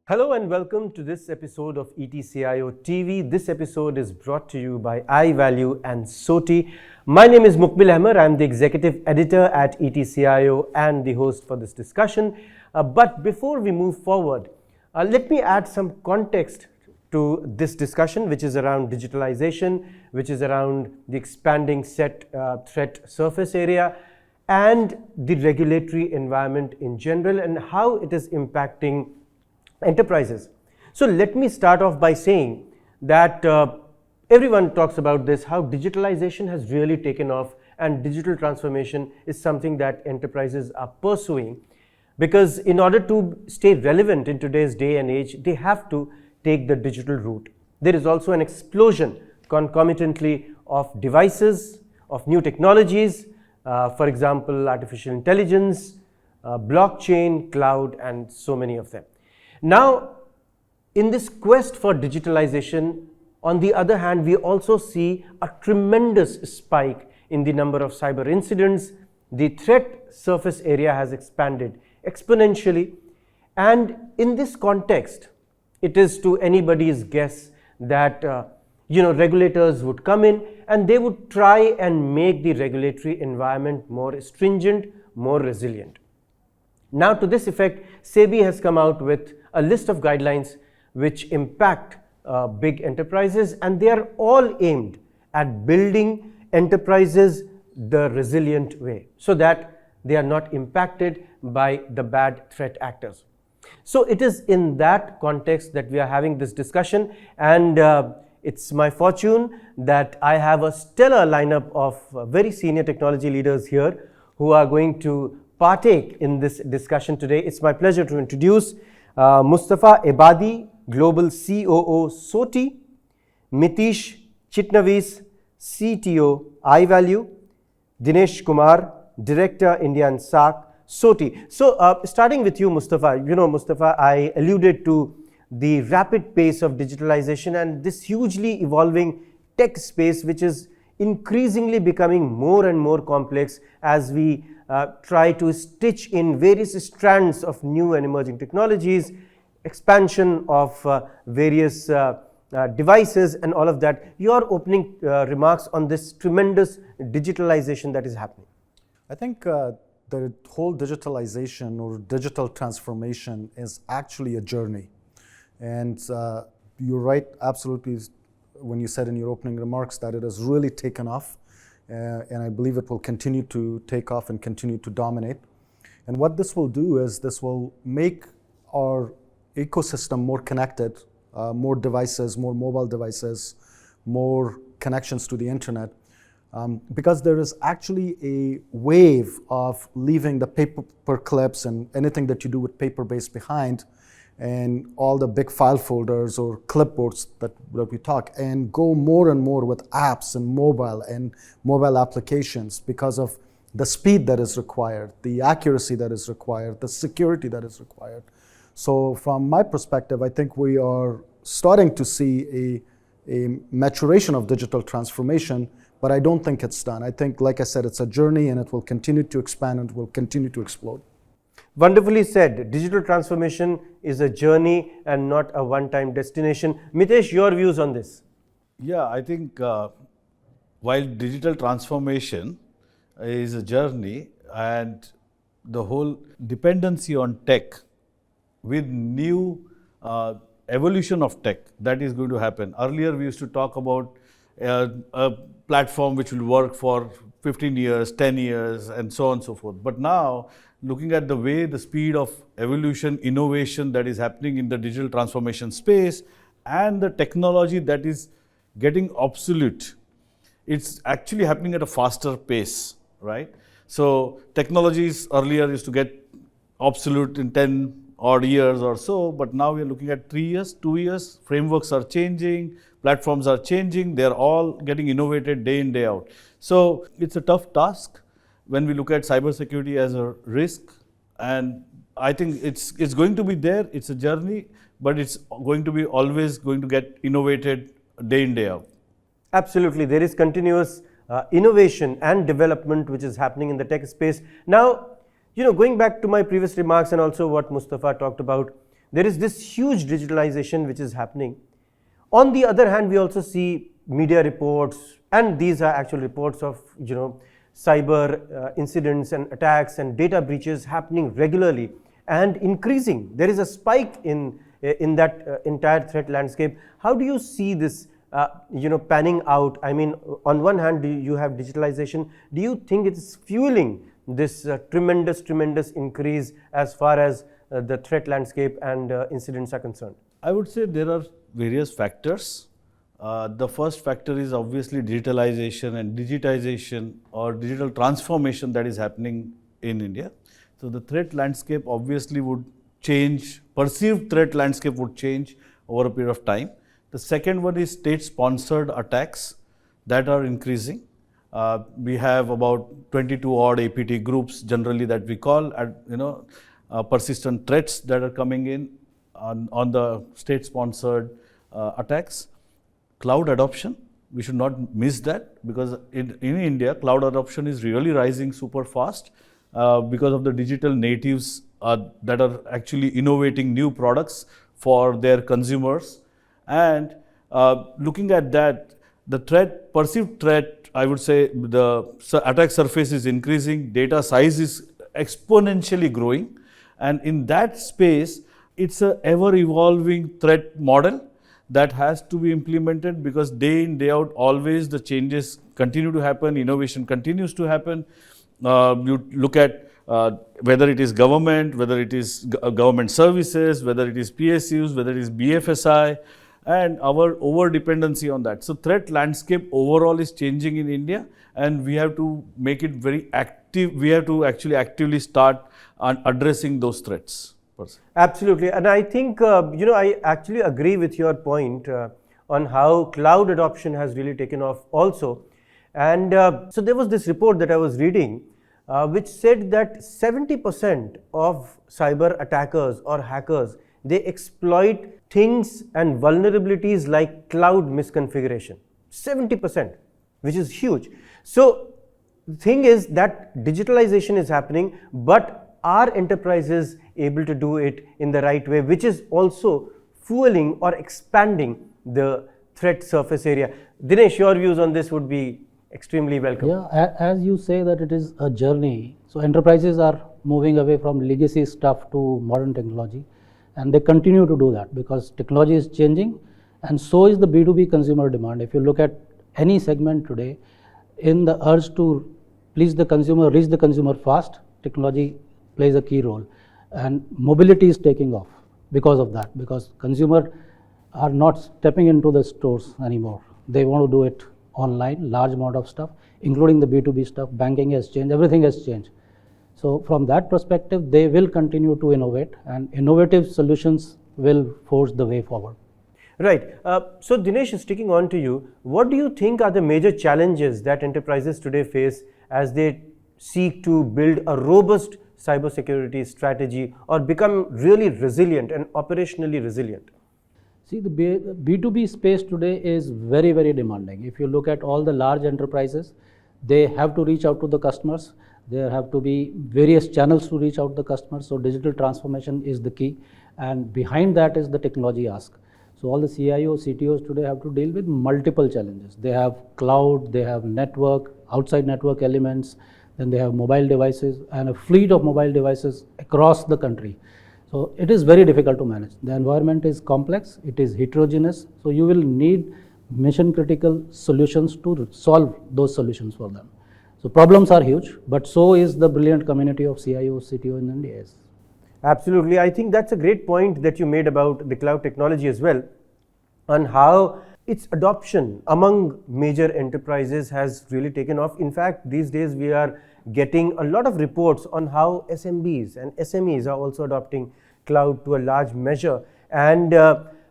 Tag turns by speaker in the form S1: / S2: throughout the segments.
S1: Hello and welcome to this episode of ETCIO TV. This episode is brought to you by iValue and SOTI. My name is Mukbil Ahmed. I'm the executive editor at ETCIO and the host for this discussion. But before we move forward, let me add some context to this discussion, which is around digitalization, which is around the expanding threat surface area, and the regulatory environment in general, and how it is impacting enterprises. So let me start off by saying that everyone talks about this, how digitalization has really taken off, and digital transformation is something that enterprises are pursuing, because in order to stay relevant in today's day and age, they have to take the digital route. There is also an explosion concomitantly of devices, of new technologies, for example, artificial intelligence, blockchain, cloud, and so many of them. Now, in this quest for digitalization, on the other hand, we also see a tremendous spike in the number of cyber incidents. The threat surface area has expanded exponentially, and in this context, it is to anybody's guess that regulators would come in and they would try and make the regulatory environment more stringent, more resilient. Now, to this effect, SEBI has come out with a list of guidelines which impact big enterprises, and they are all aimed at building enterprises the resilient way so that they are not impacted by the bad threat actors. So it is in that context that we are having this discussion, and it's my fortune that I have a stellar lineup of very senior technology leaders here who are going to partake in this discussion today. It's my pleasure to introduce Mustafa Ebadi, Global COO SOTI, Mitish Chitnavis, CTO iValue, Dinesh Kumar, Director India and SAC, SOTI. So starting with you, Mustafa. Mustafa, I alluded to the rapid pace of digitalization and this hugely evolving tech space, which is increasingly becoming more and more complex as we try to stitch in various strands of new and emerging technologies, expansion of various devices and all of that. Your opening remarks on this tremendous digitalization that is happening.
S2: I think the whole digitalization or digital transformation is actually a journey. And you're right, absolutely, when you said in your opening remarks that it has really taken off. And I believe it will continue to take off and continue to dominate. And what this will do is this will make our ecosystem more connected, more devices, more mobile devices, more connections to the internet, because there is actually a wave of leaving the paper clips and anything that you do with paper-based behind, and all the big file folders or clipboards that we talk, and go more and more with apps and mobile applications because of the speed that is required, the accuracy that is required, the security that is required. So from my perspective, I think we are starting to see a maturation of digital transformation, but I don't think it's done. I think, like I said, it's a journey and it will continue to expand and will continue to explode.
S1: Wonderfully said. Digital transformation is a journey and not a one-time destination. Mitesh, your views on this?
S3: Yeah, I think while digital transformation is a journey and the whole dependency on tech with new evolution of tech that is going to happen. Earlier, we used to talk about a platform which will work for 15 years, 10 years, and so on and so forth. But now, looking at the way the speed of evolution, innovation that is happening in the digital transformation space and the technology that is getting obsolete, it's actually happening at a faster pace, right? So technologies earlier used to get obsolete in 10 odd years or so, but now we're looking at 3 years, 2 years, frameworks are changing, platforms are changing, they're all getting innovated day in, day out. So it's a tough task when we look at cybersecurity as a risk, and I think it's going to be there, it's a journey, but it's going to be always going to get innovated day in, day out.
S1: Absolutely, there is continuous innovation and development which is happening in the tech space. Now, going back to my previous remarks and also what Mustafa talked about, there is this huge digitalization which is happening. On the other hand, we also see media reports, and these are actual reports of cyber incidents and attacks and data breaches happening regularly and increasing. There is a spike in that entire threat landscape. How do you see this panning out? I mean, on one hand, you have digitalization. Do you think it's fueling this tremendous increase as far as the threat landscape and incidents are concerned?
S3: I would say there are various factors. The first factor is obviously digitalization and digitization or digital transformation that is happening in India. So the threat landscape obviously would change, perceived threat landscape would change over a period of time. The second one is state-sponsored attacks that are increasing. We have about 22 odd APT groups generally that we call, persistent threats that are coming in on the state-sponsored attacks. Cloud adoption, we should not miss that, because in India, cloud adoption is really rising super fast because of the digital natives that are actually innovating new products for their consumers. And looking at that, the perceived threat, I would say the attack surface is increasing, data size is exponentially growing, and in that space, it's an ever-evolving threat model that has to be implemented, because day in, day out, always the changes continue to happen, innovation continues to happen. You look at whether it is government, whether it is government services, whether it is PSUs, whether it is BFSI, and our over-dependency on that. So threat landscape overall is changing in India, and we have to make it very active. We have to actually actively start on addressing those threats.
S1: Absolutely, and I think I actually agree with your point on how cloud adoption has really taken off also. And so there was this report that I was reading which said that 70% of cyber attackers or hackers, they exploit things and vulnerabilities like cloud misconfiguration. 70%, which is huge. So the thing is that digitalization is happening, but are enterprises able to do it in the right way, which is also fueling or expanding the threat surface area? Dinesh, your views on this would be extremely welcome.
S4: Yeah, as you say that it is a journey. So enterprises are moving away from legacy stuff to modern technology, and they continue to do that because technology is changing, and so is the B2B consumer demand. If you look at any segment today, in the urge to please the consumer, reach the consumer fast, technology plays a key role, and mobility is taking off because of that, because consumers are not stepping into the stores anymore. They want to do it online, large amount of stuff, including the B2B stuff. Banking has changed, everything has changed. So from that perspective, they will continue to innovate, and innovative solutions will force the way forward.
S1: Right. So Dinesh, sticking on to you, what do you think are the major challenges that enterprises today face as they seek to build a robust cybersecurity strategy or become really resilient and operationally resilient?
S4: See, the B2B space today is very, very demanding. If you look at all the large enterprises, they have to reach out to the customers. There have to be various channels to reach out to the customers. So digital transformation is the key. And behind that is the technology ask. So all the CIOs, CTOs today have to deal with multiple challenges. They have cloud, they have network, outside network elements, then they have mobile devices and a fleet of mobile devices across the country. So it is very difficult to manage. The environment is complex, it is heterogeneous, so you will need mission critical solutions to solve those solutions for them. So problems are huge, but so is the brilliant community of CIOs, CTO in India.
S1: Absolutely. I think that's a great point that you made about the cloud technology as well, and how its adoption among major enterprises has really taken off. In fact, these days we are getting a lot of reports on how SMBs and SMEs are also adopting cloud to a large measure, and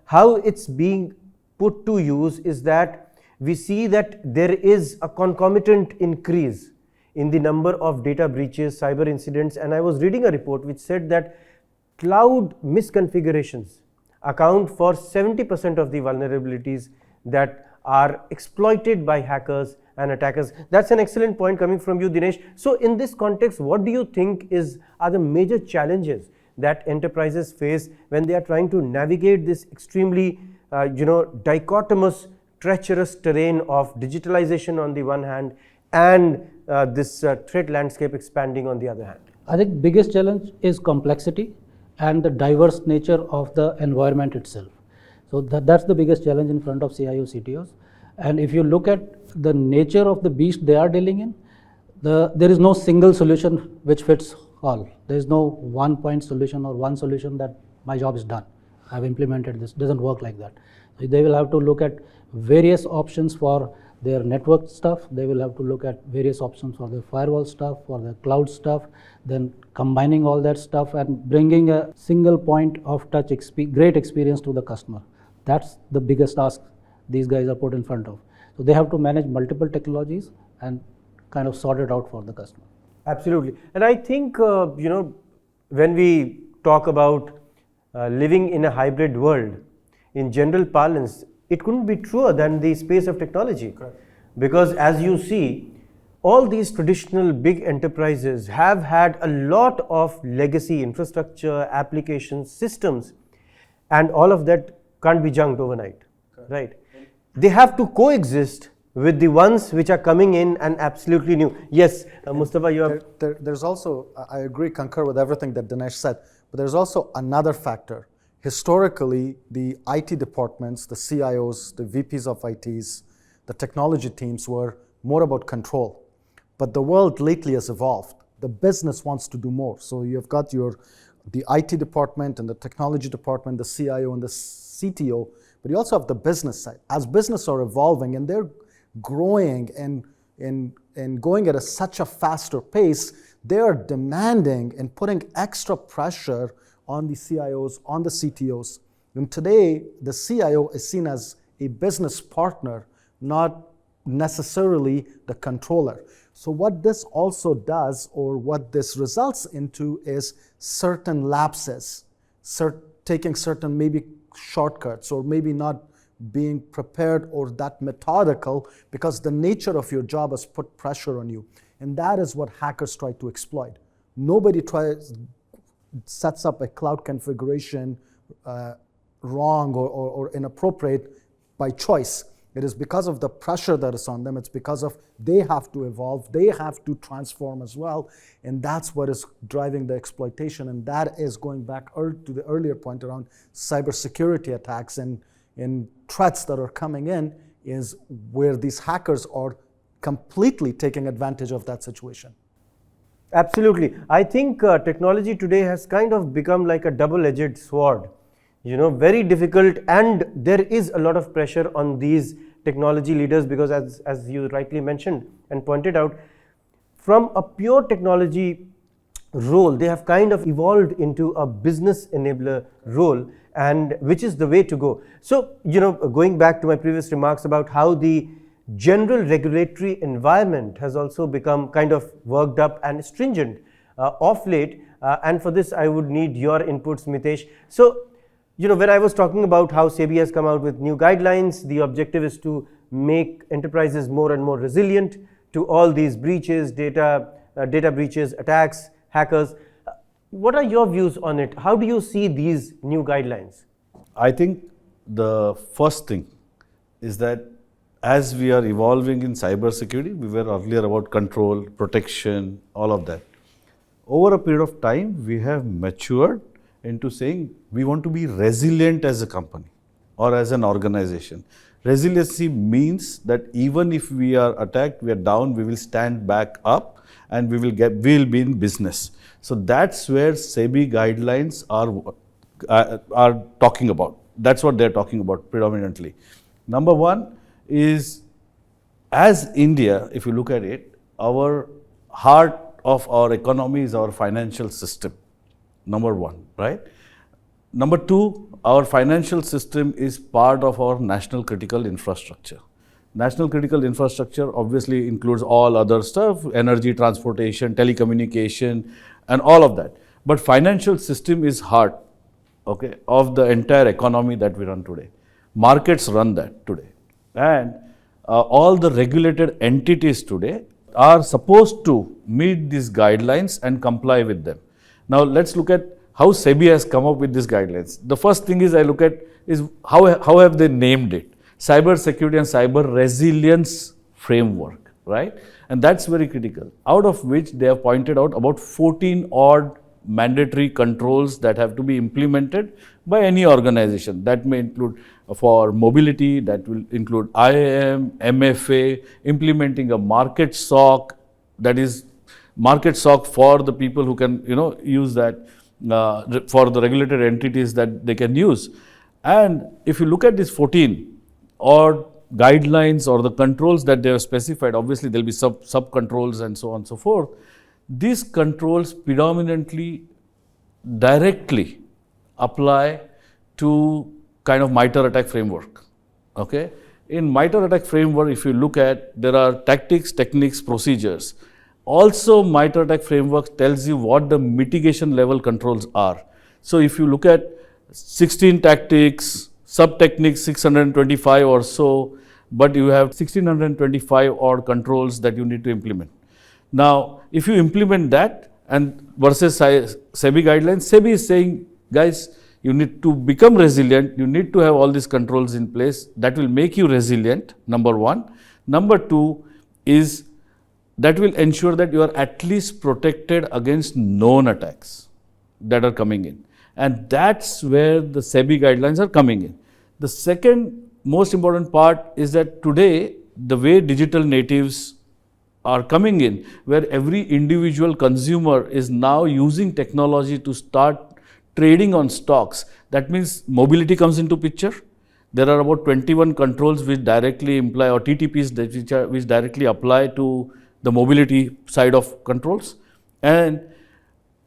S1: how it's being put to use is that we see that there is a concomitant increase in the number of data breaches, cyber incidents, and I was reading a report which said that cloud misconfigurations account for 70% of the vulnerabilities that are exploited by hackers and attackers. That's an excellent point coming from you, Dinesh. So in this context, what do you think are the major challenges that enterprises face when they are trying to navigate this extremely dichotomous, treacherous terrain of digitalization on the one hand and this threat landscape expanding on the other hand?
S4: I think biggest challenge is complexity and the diverse nature of the environment itself. So that's the biggest challenge in front of CIO CTOs. And if you look at the nature of the beast they are dealing in, there is no single solution which fits all. There is no one point solution or one solution that my job is done. I've implemented this. It doesn't work like that. So they will have to look at various options for their network stuff. They will have to look at various options for their firewall stuff, for their cloud stuff, then combining all that stuff and bringing a single point of touch great experience to the customer. That's the biggest task these guys are put in front of. So they have to manage multiple technologies and kind of sort it out for the customer.
S1: Absolutely. And I think, when we talk about living in a hybrid world, in general parlance, it couldn't be truer than the space of technology.
S2: Correct.
S1: Because as you see, all these traditional big enterprises have had a lot of legacy infrastructure, applications, systems, and all of that can't be junked overnight. Correct. Right? They have to coexist with the ones which are coming in and absolutely new. Yes, Mustafa, you have...
S2: There's also, I agree, concur with everything that Dinesh said, but there's also another factor. Historically, the IT departments, the CIOs, the VPs of ITs, the technology teams were more about control. But the world lately has evolved. The business wants to do more. So you've got the IT department and the technology department, the CIO and the CTO, but you also have the business side. As business are evolving and they're growing and going at such a faster pace, they are demanding and putting extra pressure on the CIOs, on the CTOs. And today, the CIO is seen as a business partner, not necessarily the controller. So what this also does, or what this results into, is certain lapses, taking certain maybe shortcuts, or maybe not being prepared or that methodical, because the nature of your job has put pressure on you. And that is what hackers try to exploit. Nobody sets up a cloud configuration wrong or inappropriate by choice. It is because of the pressure that is on them. It's because of they have to evolve, they have to transform as well, and that's what is driving the exploitation. And that is going back to the earlier point around cybersecurity attacks and threats that are coming in, is where these hackers are completely taking advantage of that situation.
S1: Absolutely. I think technology today has kind of become like a double-edged sword. Very difficult, and there is a lot of pressure on these technology leaders because, as you rightly mentioned and pointed out, from a pure technology role, they have kind of evolved into a business enabler role, and which is the way to go. So, going back to my previous remarks about how the general regulatory environment has also become kind of worked up and stringent of late, and for this I would need your inputs, Mitesh. So, when I was talking about how SEBI has come out with new guidelines, the objective is to make enterprises more and more resilient to all these breaches, data breaches, attacks, hackers. What are your views on it? How do you see these new guidelines?
S3: I think the first thing is that as we are evolving in cybersecurity, we were earlier about control, protection, all of that. Over a period of time, we have matured into saying we want to be resilient as a company or as an organization. Resiliency means that even if we are attacked, we are down, we will stand back up and we will be in business. So that's where SEBI guidelines are talking about. That's what they're talking about predominantly. Number one is, as India, if you look at it, our heart of our economy is our financial system. Number one, right? Number two, our financial system is part of our national critical infrastructure. National critical infrastructure obviously includes all other stuff, energy, transportation, telecommunication, and all of that. But financial system is heart, okay, of the entire economy that we run today. Markets run that today. And all the regulated entities today are supposed to meet these guidelines and comply with them. Now let's look at how SEBI has come up with these guidelines. The first thing is I look at is how have they named it? Cybersecurity and cyber resilience framework, right? And that's very critical. Out of which they have pointed out about 14 odd mandatory controls that have to be implemented by any organization. That may include for mobility, that will include IAM, MFA, implementing a market SOC, that is market SOC for the people who can use that for the regulated entities that they can use. And if you look at these 14 or guidelines or the controls that they have specified, obviously there will be sub controls and so on and so forth. These controls predominantly directly apply to kind of MITRE ATT&CK framework. Okay, in MITRE ATT&CK framework, if you look at, there are tactics, techniques, procedures. Also, MITRE ATT&CK framework tells you what the mitigation level controls are. So if you look at 16 tactics, sub-techniques 625 or so, but you have 1625 odd controls that you need to implement. Now, if you implement that and versus SEBI guidelines, SEBI is saying, guys, you need to become resilient, you need to have all these controls in place that will make you resilient, number one. Number two is that will ensure that you are at least protected against known attacks that are coming in. And that's where the SEBI guidelines are coming in. The second most important part is that today, the way digital natives are coming in, where every individual consumer is now using technology to start trading on stocks. That means mobility comes into picture. There are about 21 controls which directly imply, or TTPs which directly apply to the mobility side of controls. And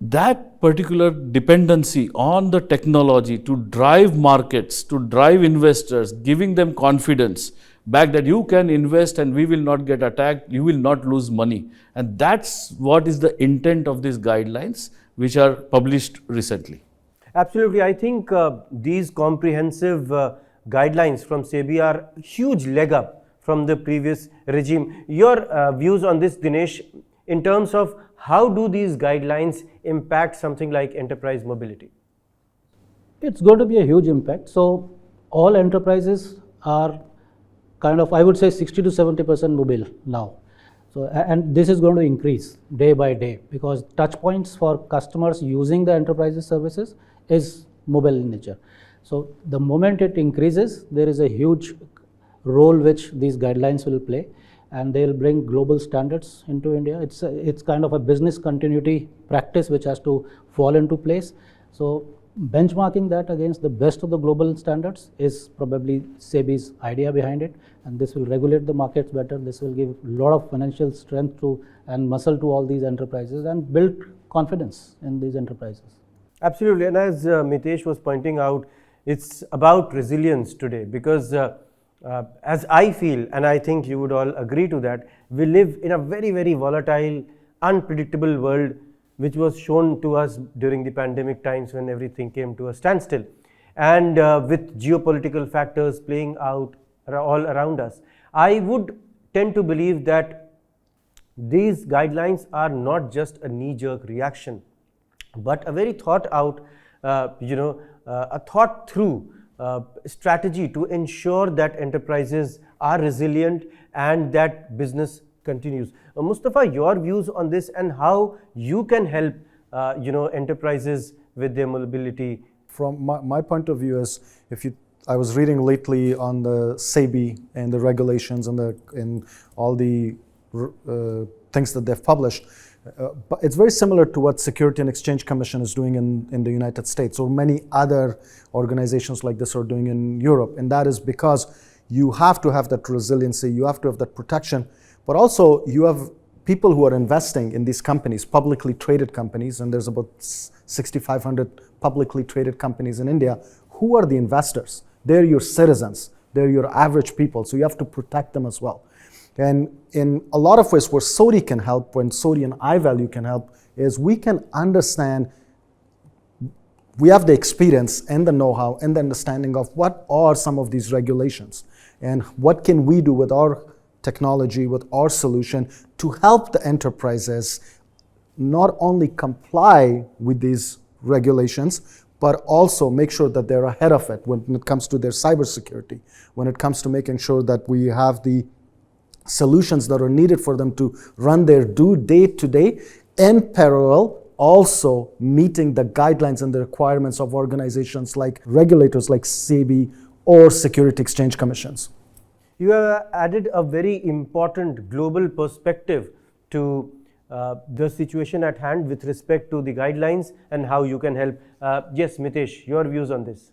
S3: that particular dependency on the technology to drive markets, to drive investors, giving them confidence back that you can invest and we will not get attacked, you will not lose money. And that's what is the intent of these guidelines which are published recently.
S1: Absolutely. I think these comprehensive guidelines from SEBI are a huge leg up from the previous regime. Your views on this, Dinesh, in terms of how do these guidelines impact something like enterprise mobility?
S4: It's going to be a huge impact. So all enterprises are kind of, I would say 60 to 70% mobile now. So, and this is going to increase day by day because touch points for customers using the enterprises services is mobile in nature. So the moment it increases, there is a huge role which these guidelines will play, and they will bring global standards into India. It's kind of a business continuity practice which has to fall into place. So benchmarking that against the best of the global standards is probably SEBI's idea behind it, and this will regulate the markets better. This will give a lot of financial strength to and muscle to all these enterprises and build confidence in these enterprises.
S1: Absolutely, and as Mitesh was pointing out, it's about resilience today because as I feel, and I think you would all agree to that, we live in a very, very volatile, unpredictable world which was shown to us during the pandemic times when everything came to a standstill. And with geopolitical factors playing out all around us, I would tend to believe that these guidelines are not just a knee-jerk reaction, but a very thought out, a thought through strategy to ensure that enterprises are resilient and that business continues. Mustafa, your views on this and how you can help enterprises with their mobility?
S2: From my point of view is, I was reading lately on the SEBI and the regulations and all the things that they've published. But it's very similar to what Security and Exchange Commission is doing in the United States, or many other organizations like this are doing in Europe. And that is because you have to have that resiliency, you have to have that protection, but also you have people who are investing in these companies, publicly traded companies, and there's about 6,500 publicly traded companies in India. Who are the investors? They're your citizens, they're your average people, so you have to protect them as well. And in a lot of ways where SOTI can help, when SOTI and iValue can help, is we can understand, we have the experience and the know-how and the understanding of what are some of these regulations and what can we do with our technology, with our solution to help the enterprises not only comply with these regulations, but also make sure that they're ahead of it when it comes to their cybersecurity, when it comes to making sure that we have the solutions that are needed for them to run their day-to-day, in parallel also meeting the guidelines and the requirements of organizations like regulators like SEBI or Security Exchange Commissions.
S1: You have added a very important global perspective to the situation at hand with respect to the guidelines and how you can help. Yes, Mitesh, your views on this?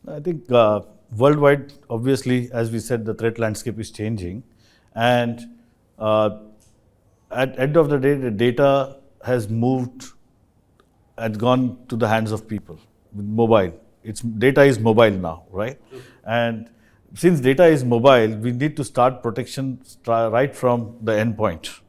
S3: I think worldwide, obviously, as we said, the threat landscape is changing, and at end of the day, the data has moved and gone to the hands of people with mobile. Data is mobile now, right? And since data is mobile, we need to start protection right from the endpoint.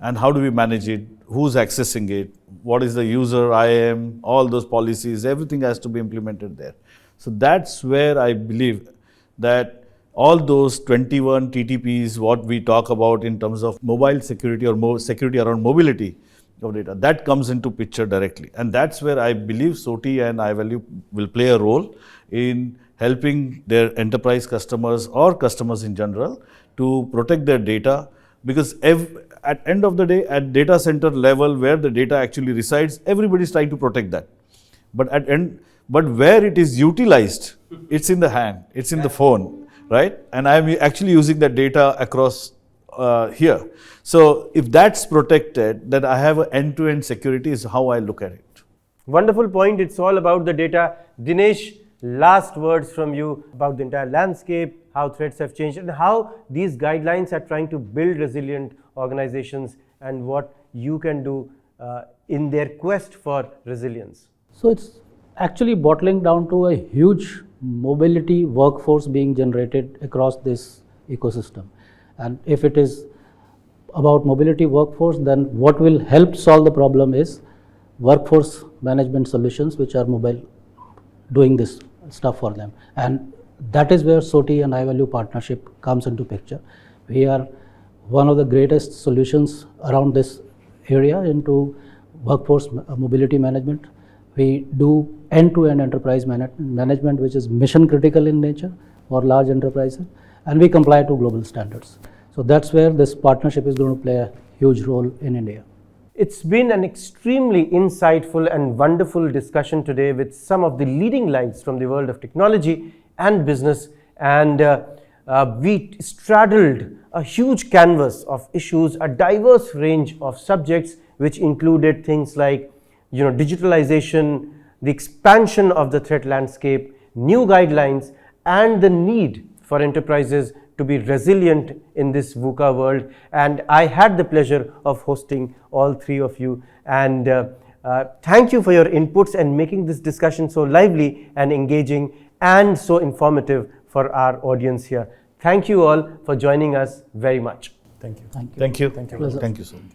S3: And how do we manage it? Who's accessing it? What is the user IAM? All those policies, everything has to be implemented there. So that's where I believe that all those 21 TTPs, what we talk about in terms of mobile security or security around mobility of data, that comes into picture directly. And that's where I believe SOTI and iValue will play a role in helping their enterprise customers or customers in general to protect their data, because at end of the day, at data center level where the data actually resides, everybody is trying to protect that. But where it is utilized, it's in the hand, it's in the phone, right? And I'm actually using that data across here. So if that's protected, then I have an end-to-end security is how I look at it.
S1: Wonderful point. It's all about the data. Dinesh, last words from you about the entire landscape, how threats have changed, and how these guidelines are trying to build resilient organizations and what you can do in their quest for resilience.
S4: So it's actually bottling down to a huge mobility workforce being generated across this ecosystem. And if it is about mobility workforce, then what will help solve the problem is workforce management solutions which are mobile, doing this stuff for them. And that is where SOTI and iValue partnership comes into picture. We are one of the greatest solutions around this area into workforce mobility management. We do end-to-end enterprise management, which is mission critical in nature for large enterprises, and we comply to global standards. So that's where this partnership is going to play a huge role in India.
S1: It's been an extremely insightful and wonderful discussion today with some of the leading lights from the world of technology and business, and we straddled a huge canvas of issues, a diverse range of subjects which included things like digitalization, the expansion of the threat landscape, new guidelines, and the need for enterprises to be resilient in this VUCA world. And I had the pleasure of hosting all three of you, and thank you for your inputs and making this discussion so lively and engaging and so informative for our audience here. Thank you all for joining us very much.
S2: Thank you.
S4: Thank you.
S3: Thank you.
S2: Thank you.
S4: Pleasure.
S3: Thank you so much.